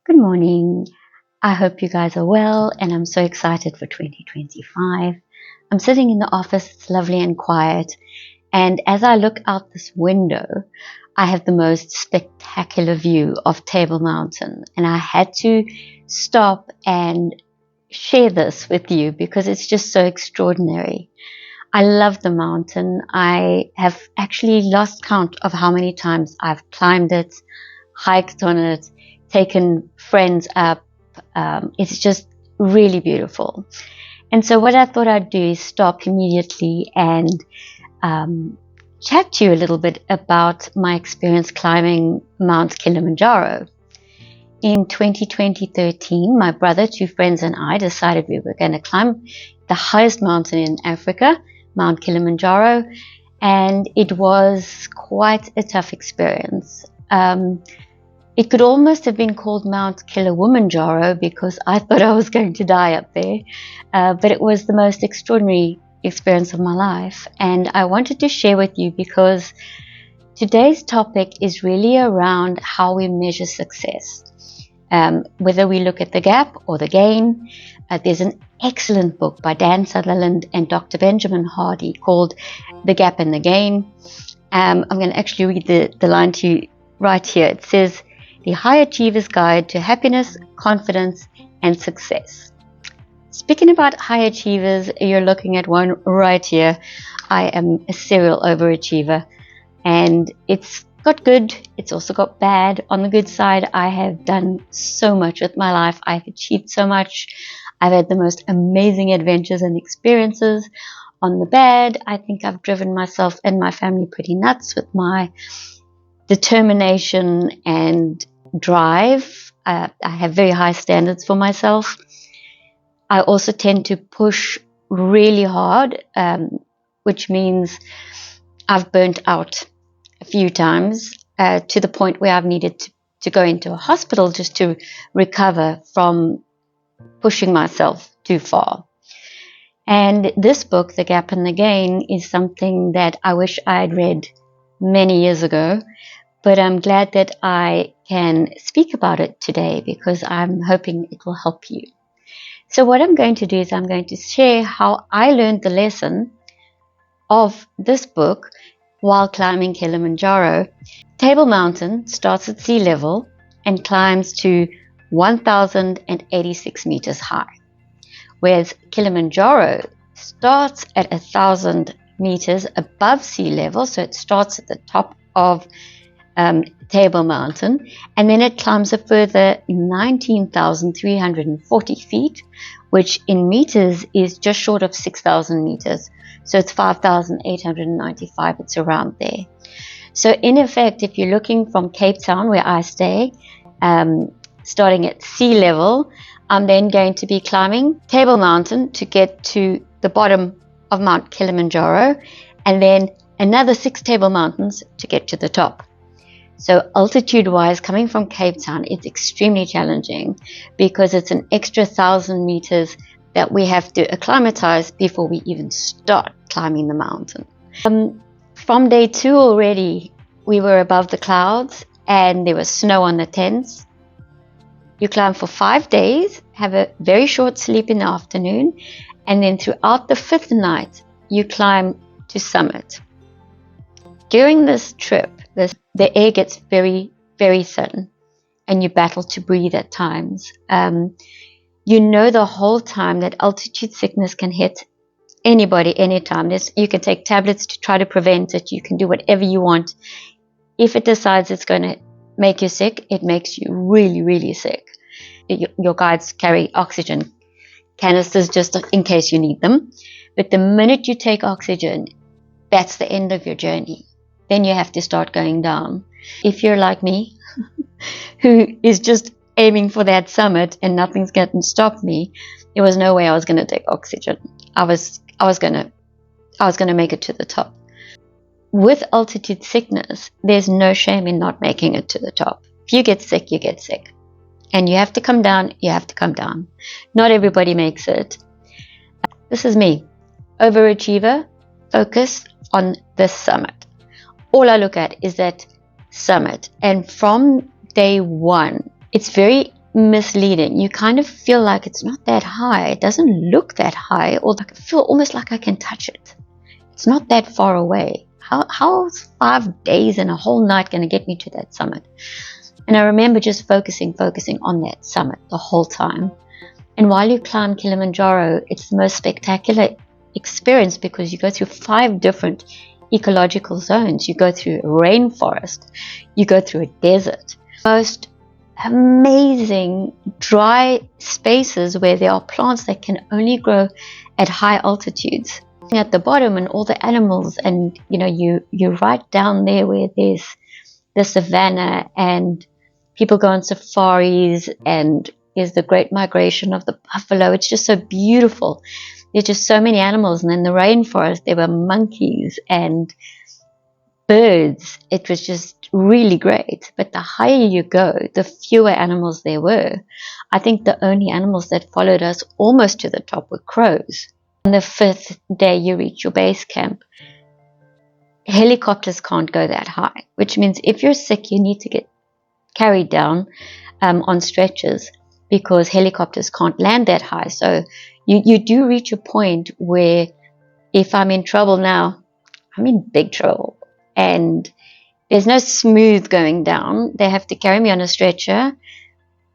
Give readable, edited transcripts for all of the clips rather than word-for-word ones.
Good morning. I hope you guys are well, and I'm so excited for 2025. I'm sitting in the office, it's lovely and quiet, and as I look out this window, I have the most spectacular view of Table Mountain, and I had to stop and share this with you because it's just so extraordinary. I love the mountain. I have actually lost count of how many times I've climbed it, hiked on it, taken friends up. It's just really beautiful. And so what I thought I'd do is stop immediately and chat to you a little bit about my experience climbing Mount Kilimanjaro. In 2013, my brother, two friends, and I decided we were going to climb the highest mountain in Africa, Mount Kilimanjaro, and it was quite a tough experience. It could almost have been called Mount Kilimanjaro because I thought I was going to die up there, but it was the most extraordinary experience of my life, and I wanted to share with you because today's topic is really around how we measure success. Whether we look at the gap or the gain, there's an excellent book by Dan Sullivan and Dr. Benjamin Hardy called The Gap and the Gain. I'm going to actually read the line to you right here. It says, "The High Achiever's Guide to Happiness, Confidence, and Success." Speaking about high achievers, you're looking at one right here. I am a serial overachiever, and it's got good, it's also got bad. On the good side, I have done so much with my life. I've achieved so much. I've had the most amazing adventures and experiences. On the bad, I think I've driven myself and my family pretty nuts with my determination and drive. I have very high standards for myself. I also tend to push really hard, which means I've burnt out a few times to the point where I've needed to go into a hospital just to recover from pushing myself too far. And this book, The Gap and the Gain, is something that I wish I'd read many years ago, but I'm glad that I can speak about it today because I'm hoping it will help you. So what I'm going to do is I'm going to share how I learned the lesson of this book while climbing Kilimanjaro. Table Mountain starts at sea level and climbs to 1,086 meters high, whereas Kilimanjaro starts at 1,000 meters above sea level, so it starts at the top of Table Mountain, and then it climbs a further 19,340 feet, which in meters is just short of 6,000 meters. So it's 5,895, it's around there. So in effect, if you're looking from Cape Town, where I stay, starting at sea level, I'm then going to be climbing Table Mountain to get to the bottom of Mount Kilimanjaro, and then another 6 Table Mountains to get to the top. So altitude-wise, coming from Cape Town, it's extremely challenging because it's an extra 1,000 meters that we have to acclimatize before we even start climbing the mountain. From day 2 already, we were above the clouds and there was snow on the tents. You climb for 5 days, have a very short sleep in the afternoon, and then throughout the 5th night, you climb to summit. During this trip, the air gets very, very thin and you battle to breathe at times. You know the whole time that altitude sickness can hit anybody, anytime. You can take tablets to try to prevent it. You can do whatever you want. If it decides it's going to make you sick, it makes you really, really sick. Your guides carry oxygen canisters just in case you need them. But the minute you take oxygen, that's the end of your journey. Then you have to start going down. If you're like me, who is just aiming for that summit and nothing's going to stop me, there was no way I was going to take oxygen. I was going to make it to the top. With altitude sickness, there's no shame in not making it to the top. If you get sick, you get sick. And you have to come down, you have to come down. Not everybody makes it. This is me, overachiever, focused on this summit. All I look at is that summit. And from day one, it's very misleading. You kind of feel like it's not that high. It doesn't look that high, or I feel almost like I can touch it. It's not that far away. How's 5 days and a whole night going to get me to that summit? And I remember just focusing on that summit the whole time. And while you climb Kilimanjaro, it's the most spectacular experience because you go through 5 different ecological zones. You go through a rainforest, you go through a desert, most amazing dry spaces where there are plants that can only grow at high altitudes. At the bottom, and all the animals, and you're right down there where there's the savannah, and people go on safaris, and there's the great migration of the buffalo. It's just so beautiful. There's just so many animals. And in the rainforest there were monkeys and birds. It was just really great. But the higher you go, the fewer animals there were. I think the only animals that followed us almost to the top were crows. On the 5th day you reach your base camp. Helicopters can't go that high, which means if you're sick you need to get carried down on stretchers, because helicopters can't land that high. So you do reach a point where if I'm in trouble now, I'm in big trouble. And there's no smooth going down. They have to carry me on a stretcher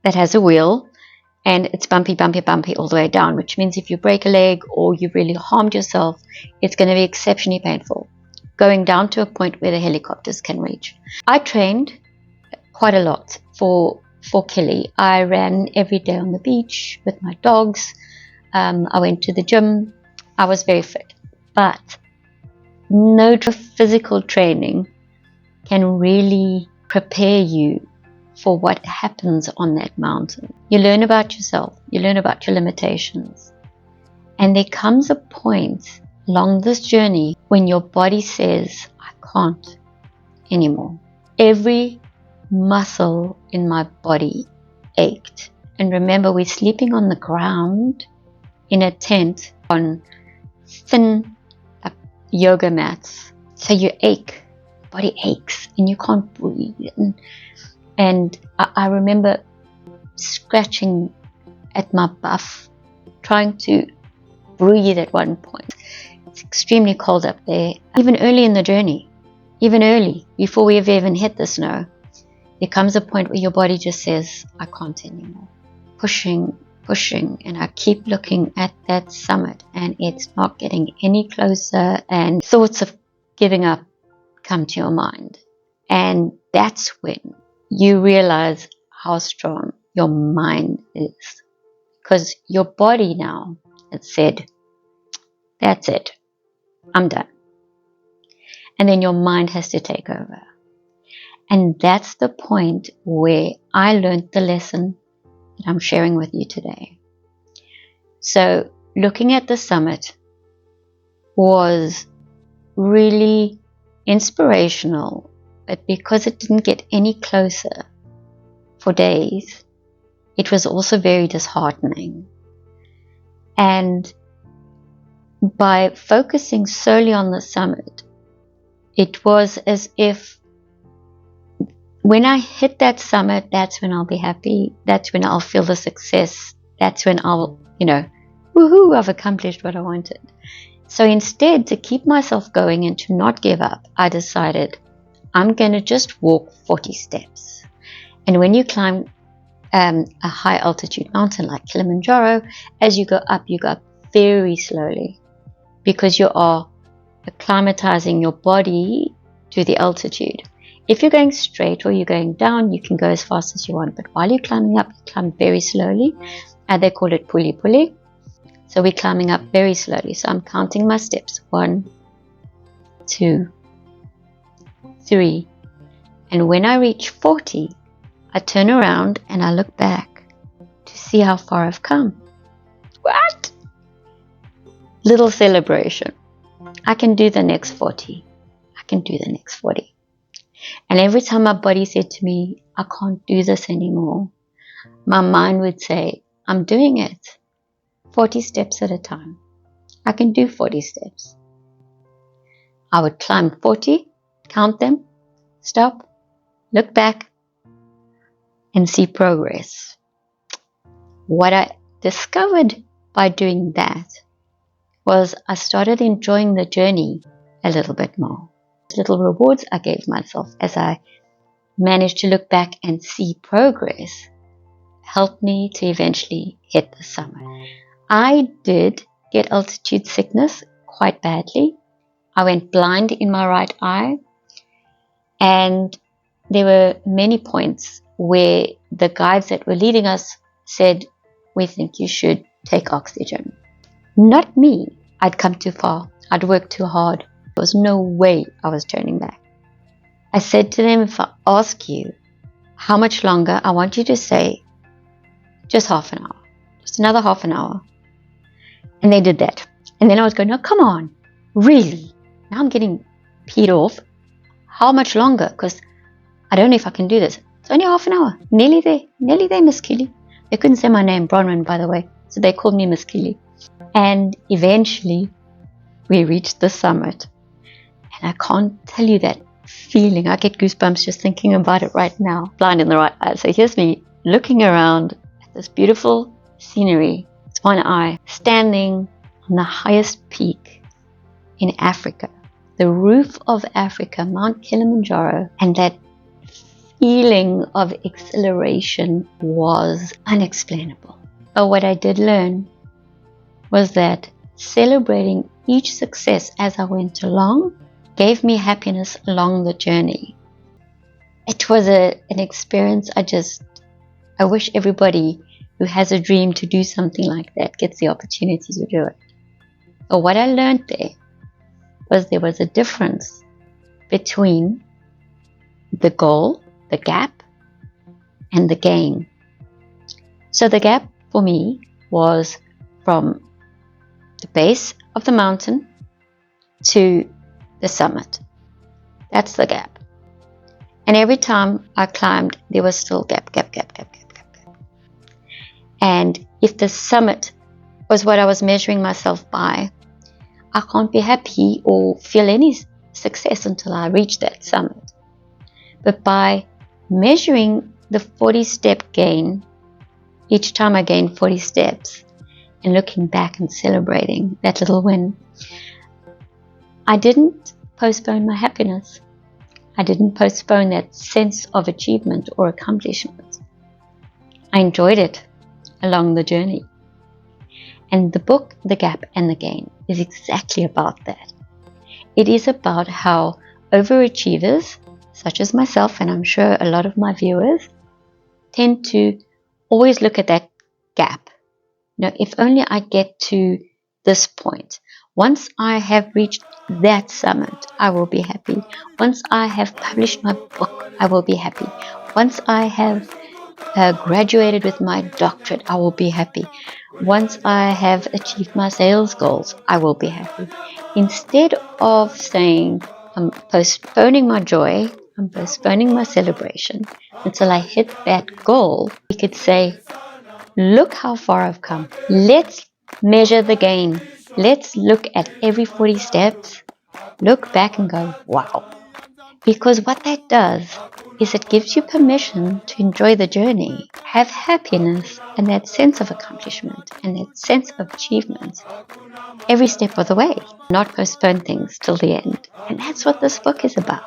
that has a wheel, and it's bumpy all the way down, which means if you break a leg or you've really harmed yourself, it's going to be exceptionally painful, going down to a point where the helicopters can reach. I trained quite a lot for Kili. I ran every day on the beach with my dogs. I went to the gym. I was very fit. But no physical training can really prepare you for what happens on that mountain. You learn about yourself. You learn about your limitations. And there comes a point along this journey when your body says, I can't anymore. Every muscle in my body ached. And remember, we're sleeping on the ground in a tent on thin yoga mats. So you ache, body aches, and you can't breathe. And I remember scratching at my buff, trying to breathe at one point. It's extremely cold up there. Even early in the journey, even early, before we have even hit the snow, there comes a point where your body just says, I can't anymore. Pushing, and I keep looking at that summit, and it's not getting any closer, and thoughts of giving up come to your mind. And that's when you realize how strong your mind is, because your body now has said, that's it, I'm done. And then your mind has to take over. And that's the point where I learned the lesson that I'm sharing with you today. So looking at the summit was really inspirational, but because it didn't get any closer for days, it was also very disheartening. And by focusing solely on the summit, it was as if when I hit that summit, that's when I'll be happy. That's when I'll feel the success. That's when I'll, woohoo, I've accomplished what I wanted. So instead, to keep myself going and to not give up, I decided I'm going to just walk 40 steps. And when you climb a high altitude mountain like Kilimanjaro, as you go up very slowly, because you are acclimatizing your body to the altitude. If you're going straight or you're going down, you can go as fast as you want. But while you're climbing up, you climb very slowly. And they call it puli. So we're climbing up very slowly. So I'm counting my steps. 1, 2, 3. And when I reach 40, I turn around and I look back to see how far I've come. What? Little celebration. I can do the next 40. I can do the next 40. And every time my body said to me, I can't do this anymore, my mind would say, I'm doing it. 40 steps at a time. I can do 40 steps. I would climb 40, count them, stop, look back, and see progress. What I discovered by doing that was I started enjoying the journey a little bit more. Little rewards I gave myself as I managed to look back and see progress helped me to eventually hit the summit. I did get altitude sickness quite badly. I went blind in my right eye, and there were many points where the guides that were leading us said, "We think you should take oxygen." Not me. I'd come too far. I'd worked too hard. There was no way I was turning back. I said to them, if I ask you how much longer, I want you to say just half an hour, just another half an hour. And they did that. And then I was going, no, come on, really? Now I'm getting peed off. How much longer? Because I don't know if I can do this. It's only half an hour. Nearly there, Miss Kili. They couldn't say my name, Bronwyn, by the way. So they called me Miss Kili. And eventually we reached the summit. And I can't tell you that feeling. I get goosebumps just thinking about it right now. Blind in the right eye. So here's me looking around at this beautiful scenery. It's one eye, standing on the highest peak in Africa, the roof of Africa, Mount Kilimanjaro, and that feeling of exhilaration was unexplainable. But what I did learn was that celebrating each success as I went along gave me happiness along the journey. It was an experience I wish everybody who has a dream to do something like that gets the opportunity to do it. But what I learned there was a difference between the goal, the gap, and the gain. So the gap for me was from the base of the mountain to the summit. That's the gap. And every time I climbed, there was still gap. And if the summit was what I was measuring myself by, I can't be happy or feel any success until I reach that summit. But by measuring the 40-step gain, each time I gained 40 steps, and looking back and celebrating that little win, I didn't postpone my happiness. I didn't postpone that sense of achievement or accomplishment. I enjoyed it along the journey. And the book, The Gap and the Gain, is exactly about that. It is about how overachievers, such as myself, and I'm sure a lot of my viewers, tend to always look at that gap. If only I get to this point. Once I have reached that summit, I will be happy. Once I have published my book, I will be happy. Once I have graduated with my doctorate, I will be happy. Once I have achieved my sales goals, I will be happy. Instead of saying, I'm postponing my joy, I'm postponing my celebration until I hit that goal, we could say, look how far I've come. Let's measure the gain. Let's look at every 40 steps, look back and go, wow. Because what that does is it gives you permission to enjoy the journey, have happiness and that sense of accomplishment and that sense of achievement every step of the way, not postpone things till the end. And that's what this book is about.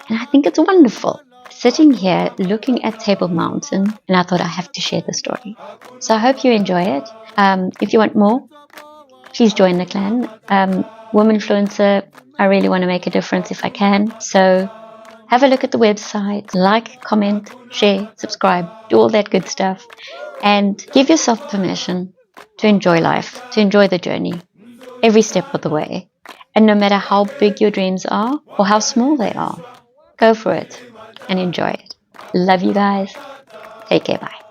And I think it's wonderful. Sitting here looking at Table Mountain, and I thought I have to share the story. So I hope you enjoy it. If you want more, please join the clan. Womenfluencer, I really want to make a difference if I can. So have a look at the website, like, comment, share, subscribe, do all that good stuff, and give yourself permission to enjoy life, to enjoy the journey, every step of the way. And no matter how big your dreams are or how small they are, go for it and enjoy it. Love you guys. Take care. Bye.